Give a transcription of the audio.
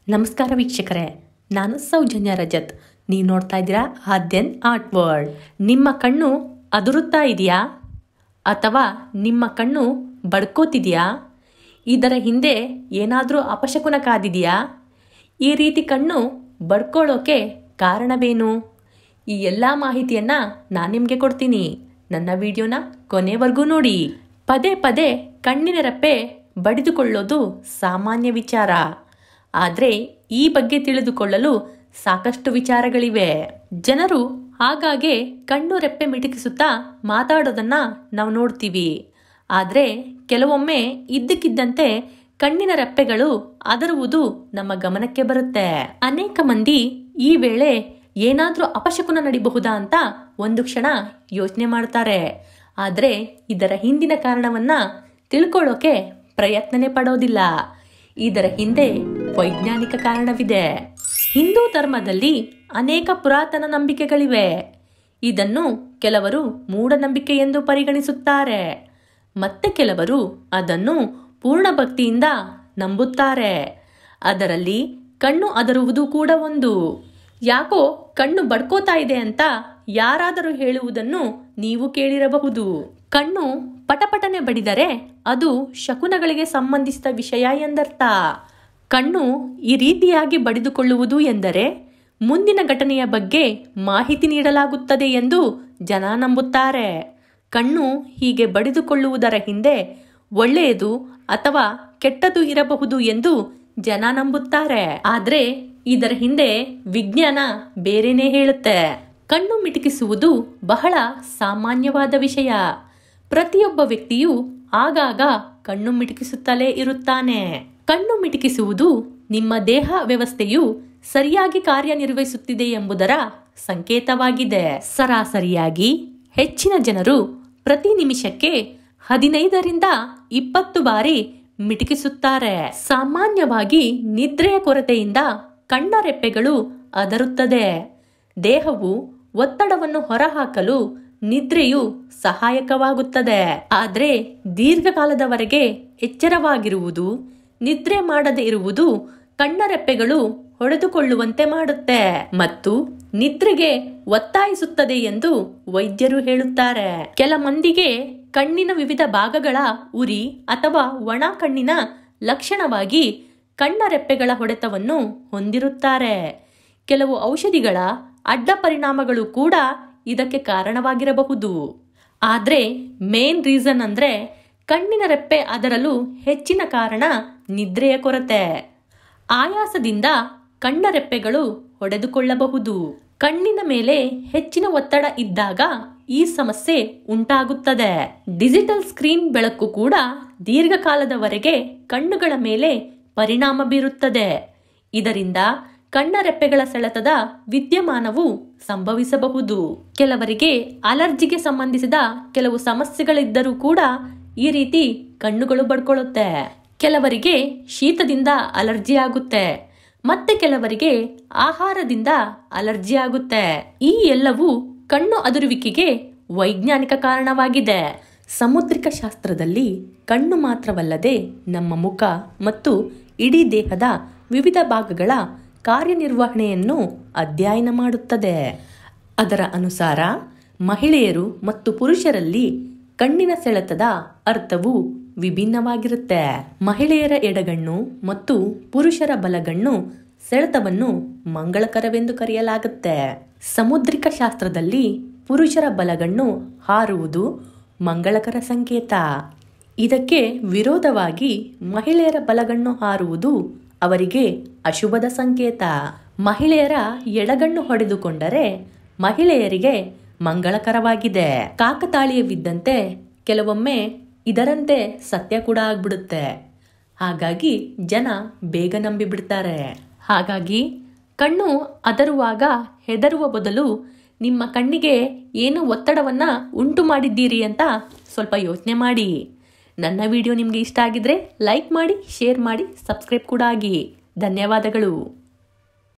ನಮಸ್ಕಾರ ವೀಕ್ಷಕರೇ, ನಾನು ಸೌಜನ್ಯ ರಜತ್. ನೀವು ನೋಡ್ತಾ ಇದ್ದೀರಾ ಆದ್ಯನ್ ಆರ್ಟ್ ವರ್ಲ್ಡ್. ನಿಮ್ಮ ಕಣ್ಣು ಅದುರುತ್ತಾ ಇದೆಯಾ ಅಥವಾ ನಿಮ್ಮ ಕಣ್ಣು ಬಡ್ಕೋತಿದೆಯಾ? ಇದರ ಹಿಂದೆ ಏನಾದರೂ ಅಪಶಕುನ ಕಾದಿದೆಯಾ? ಈ ರೀತಿ ಕಣ್ಣು ಬಡ್ಕೊಳ್ಳೋಕೆ ಕಾರಣವೇನು? ಈ ಎಲ್ಲ ಮಾಹಿತಿಯನ್ನು ನಾನು ನಿಮಗೆ ಕೊಡ್ತೀನಿ. ನನ್ನ ವಿಡಿಯೋನ ಕೊನೆವರೆಗೂ ನೋಡಿ. ಪದೇ ಪದೇ ಕಣ್ಣಿನ ರೆಪ್ಪೆ ಬಡಿದುಕೊಳ್ಳೋದು ಸಾಮಾನ್ಯ ವಿಚಾರ. ಆದರೆ ಈ ಬಗ್ಗೆ ತಿಳಿದುಕೊಳ್ಳಲು ಸಾಕಷ್ಟು ವಿಚಾರಗಳಿವೆ. ಜನರು ಆಗಾಗ್ಗೆ ಕಣ್ಣು ರೆಪ್ಪೆ ಮಿಟುಕಿಸುತ್ತಾ ಮಾತಾಡೋದನ್ನ ನಾವು ನೋಡ್ತೀವಿ. ಆದರೆ ಕೆಲವೊಮ್ಮೆ ಇದ್ದಕ್ಕಿದ್ದಂತೆ ಕಣ್ಣಿನ ರೆಪ್ಪೆಗಳು ಅದರುವುದು ನಮ್ಮ ಗಮನಕ್ಕೆ ಬರುತ್ತೆ. ಅನೇಕ ಮಂದಿ ಈ ವೇಳೆ ಏನಾದರೂ ಅಪಶಕುನ ನಡಿಬಹುದಾ ಅಂತ ಒಂದು ಕ್ಷಣ ಯೋಚನೆ ಮಾಡ್ತಾರೆ. ಆದರೆ ಇದರ ಹಿಂದಿನ ಕಾರಣವನ್ನ ತಿಳ್ಕೊಳ್ಳೋಕೆ ಪ್ರಯತ್ನನೇ ಪಡೋದಿಲ್ಲ. ಇದರ ಹಿಂದೆ ವೈಜ್ಞಾನಿಕ ಕಾರಣವಿದೆ. ಹಿಂದೂ ಧರ್ಮದಲ್ಲಿ ಅನೇಕ ಪುರಾತನ ನಂಬಿಕೆಗಳಿವೆ. ಇದನ್ನು ಕೆಲವರು ಮೂಢನಂಬಿಕೆ ಎಂದು ಪರಿಗಣಿಸುತ್ತಾರೆ. ಮತ್ತೆ ಕೆಲವರು ಅದನ್ನು ಪೂರ್ಣ ಭಕ್ತಿಯಿಂದ ನಂಬುತ್ತಾರೆ. ಅದರಲ್ಲಿ ಕಣ್ಣು ಅದರುವುದು ಕೂಡ ಒಂದು. ಯಾಕೋ ಕಣ್ಣು ಬಡ್ಕೋತಾ ಇದೆ ಅಂತ ಯಾರಾದರೂ ಹೇಳುವುದನ್ನು ನೀವು ಕೇಳಿರಬಹುದು. ಕಣ್ಣು ಪಟಪಟನೆ ಬಡಿದರೆ ಅದು ಶಕುನಗಳಿಗೆ ಸಂಬಂಧಿಸಿದ ವಿಷಯ ಎಂದರ್ಥ. ಕಣ್ಣು ಈ ರೀತಿಯಾಗಿ ಬಡಿದುಕೊಳ್ಳುವುದು ಎಂದರೆ ಮುಂದಿನ ಘಟನೆಯ ಬಗ್ಗೆ ಮಾಹಿತಿ ನೀಡಲಾಗುತ್ತದೆ ಎಂದು ಜನ ನಂಬುತ್ತಾರೆ. ಕಣ್ಣು ಹೀಗೆ ಬಡಿದುಕೊಳ್ಳುವುದರ ಹಿಂದೆ ಒಳ್ಳೆಯದು ಅಥವಾ ಕೆಟ್ಟದು ಇರಬಹುದು ಎಂದು ಜನ ನಂಬುತ್ತಾರೆ. ಆದರೆ ಇದರ ಹಿಂದೆ ವಿಜ್ಞಾನ ಬೇರೆನೇ ಹೇಳುತ್ತೆ. ಕಣ್ಣು ಮಿಟುಕಿಸುವುದು ಬಹಳ ಸಾಮಾನ್ಯವಾದ ವಿಷಯ. ಪ್ರತಿಯೊಬ್ಬ ವ್ಯಕ್ತಿಯು ಆಗಾಗ ಕಣ್ಣು ಮಿಟುಕಿಸುತ್ತಲೇ ಇರುತ್ತಾನೆ. ಕಣ್ಣು ಮಿಟುಕಿಸುವುದು ನಿಮ್ಮ ದೇಹ ವ್ಯವಸ್ಥೆಯು ಸರಿಯಾಗಿ ಕಾರ್ಯನಿರ್ವಹಿಸುತ್ತಿದೆ ಎಂಬುದರ ಸಂಕೇತವಾಗಿದೆ. ಸರಾಸರಿಯಾಗಿ ಹೆಚ್ಚಿನ ಜನರು ಪ್ರತಿ ನಿಮಿಷಕ್ಕೆ 15ರಿಂದ 20 ಬಾರಿ ಮಿಟುಕಿಸುತ್ತಾರೆ. ಸಾಮಾನ್ಯವಾಗಿ ನಿದ್ರೆಯ ಕೊರತೆಯಿಂದ ಕಣ್ಣ ರೆಪ್ಪೆಗಳು ಅದರುತ್ತದೆ. ದೇಹವು ಒತ್ತಡವನ್ನು ಹೊರಹಾಕಲು ನಿದ್ರೆಯು ಸಹಾಯಕವಾಗುತ್ತದೆ. ಆದರೆ ದೀರ್ಘಕಾಲದವರೆಗೆ ಎಚ್ಚರವಾಗಿರುವುದು, ನಿದ್ರೆ ಮಾಡದೇ ಇರುವುದು ಕಣ್ಣ ರೆಪ್ಪೆಗಳು ಹೊಡೆದುಕೊಳ್ಳುವಂತೆ ಮಾಡುತ್ತೆ ಮತ್ತು ನಿದ್ರೆಗೆ ಒತ್ತಾಯಿಸುತ್ತದೆ ಎಂದು ವೈದ್ಯರು ಹೇಳುತ್ತಾರೆ. ಕೆಲ ಮಂದಿಗೆ ಕಣ್ಣಿನ ವಿವಿಧ ಭಾಗಗಳ ಉರಿ ಅಥವಾ ಒಣ ಕಣ್ಣಿನ ಲಕ್ಷಣವಾಗಿ ಕಣ್ಣ ರೆಪ್ಪೆಗಳ ಹೊಡೆತವನ್ನು ಹೊಂದಿರುತ್ತಾರೆ. ಕೆಲವು ಔಷಧಿಗಳ ಅಡ್ಡ ಪರಿಣಾಮಗಳು ಕೂಡ ಇದಕ್ಕೆ ಕಾರಣವಾಗಿರಬಹುದು. ಆದರೆ ಮೇನ್ ರೀಸನ್ ಅಂದ್ರೆ ಕಣ್ಣಿನ ರೆಪ್ಪೆ ಅದರಲು ಹೆಚ್ಚಿನ ಕಾರಣ ನಿದ್ರೆಯ ಕೊರತೆ. ಆಯಾಸದಿಂದ ಕಣ್ಣ ರೆಪ್ಪೆಗಳು ಹೊಡೆದುಕೊಳ್ಳಬಹುದು. ಕಣ್ಣಿನ ಮೇಲೆ ಹೆಚ್ಚಿನ ಒತ್ತಡ ಇದ್ದಾಗ ಈ ಸಮಸ್ಯೆ ಉಂಟಾಗುತ್ತದೆ. ಡಿಜಿಟಲ್ ಸ್ಕ್ರೀನ್ ಬೆಳಕು ಕೂಡ ದೀರ್ಘಕಾಲದವರೆಗೆ ಕಣ್ಣುಗಳ ಮೇಲೆ ಪರಿಣಾಮ ಬೀರುತ್ತದೆ. ಇದರಿಂದ ಕಣ್ಣ ರೆಪ್ಪೆಗಳ ಸೆಳೆತದ ವಿದ್ಯಮಾನವು ಸಂಭವಿಸಬಹುದು. ಕೆಲವರಿಗೆ ಅಲರ್ಜಿಗೆ ಸಂಬಂಧಿಸಿದ ಕೆಲವು ಸಮಸ್ಯೆಗಳಿದ್ದರೂ ಕೂಡ ಈ ರೀತಿ ಕಣ್ಣುಗಳು ಬಡ್ಕೊಳ್ಳುತ್ತೆ. ಕೆಲವರಿಗೆ ಶೀತದಿಂದ ಅಲರ್ಜಿ ಆಗುತ್ತೆ. ಮತ್ತೆ ಕೆಲವರಿಗೆ ಆಹಾರದಿಂದ ಅಲರ್ಜಿ ಆಗುತ್ತೆ. ಈ ಎಲ್ಲವೂ ಕಣ್ಣು ಅದುರುವಿಕೆಗೆ ವೈಜ್ಞಾನಿಕ ಕಾರಣವಾಗಿದೆ. ಸಾಮುದ್ರಿಕ ಶಾಸ್ತ್ರದಲ್ಲಿ ಕಣ್ಣು ಮಾತ್ರವಲ್ಲದೆ ನಮ್ಮ ಮುಖ ಮತ್ತು ಇಡೀ ದೇಹದ ವಿವಿಧ ಭಾಗಗಳ ಕಾರ್ಯನಿರ್ವಹಣೆಯನ್ನು ಅಧ್ಯಯನ ಮಾಡುತ್ತದೆ. ಅದರ ಅನುಸಾರ ಮಹಿಳೆಯರು ಮತ್ತು ಪುರುಷರಲ್ಲಿ ಕಣ್ಣಿನ ಸೆಳೆತದ ಅರ್ಥವು ವಿಭಿನ್ನವಾಗಿರುತ್ತೆ. ಮಹಿಳೆಯರ ಎಡಗಣ್ಣು ಮತ್ತು ಪುರುಷರ ಬಲಗಣ್ಣು ಸೆಳೆತವನ್ನು ಮಂಗಳಕರವೆಂದು ಕರೆಯಲಾಗುತ್ತೆ. ಸಾಮುದ್ರಿಕ ಶಾಸ್ತ್ರದಲ್ಲಿ ಪುರುಷರ ಬಲಗಣ್ಣು ಹಾರುವುದು ಮಂಗಳಕರ ಸಂಕೇತ. ಇದಕ್ಕೆ ವಿರೋಧವಾಗಿ ಮಹಿಳೆಯರ ಬಲಗಣ್ಣು ಹಾರುವುದು ಅವರಿಗೆ ಅಶುಭದ ಸಂಕೇತ. ಮಹಿಳೆಯರ ಎಡಗಣ್ಣು ಹೊಡೆದುಕೊಂಡರೆ ಮಹಿಳೆಯರಿಗೆ ಮಂಗಳಕರವಾಗಿದೆ. ಕಾಕತಾಳೀಯವಿದ್ದಂತೆ ಕೆಲವೊಮ್ಮೆ ಇದರಂತೆ ಸತ್ಯ ಕೂಡ ಆಗ್ಬಿಡುತ್ತೆ. ಹಾಗಾಗಿ ಜನ ಬೇಗ ನಂಬಿಬಿಡ್ತಾರೆ. ಹಾಗಾಗಿ ಕಣ್ಣು ಅದರುವಾಗ ಹೆದರುವ ಬದಲು ನಿಮ್ಮ ಕಣ್ಣಿಗೆ ಏನು ಒತ್ತಡವನ್ನ ಉಂಟು ಮಾಡಿದ್ದೀರಿ ಅಂತ ಸ್ವಲ್ಪ ಯೋಚನೆ ಮಾಡಿ. ನನ್ನ ವಿಡಿಯೋ ನಿಮಗೆ ಇಷ್ಟ ಆಗಿದ್ರೆ ಲೈಕ್ ಮಾಡಿ, ಶೇರ್ ಮಾಡಿ, ಸಬ್ಸ್ಕ್ರೈಬ್ ಕೂಡ ಆಗಿ. ಧನ್ಯವಾದಗಳು.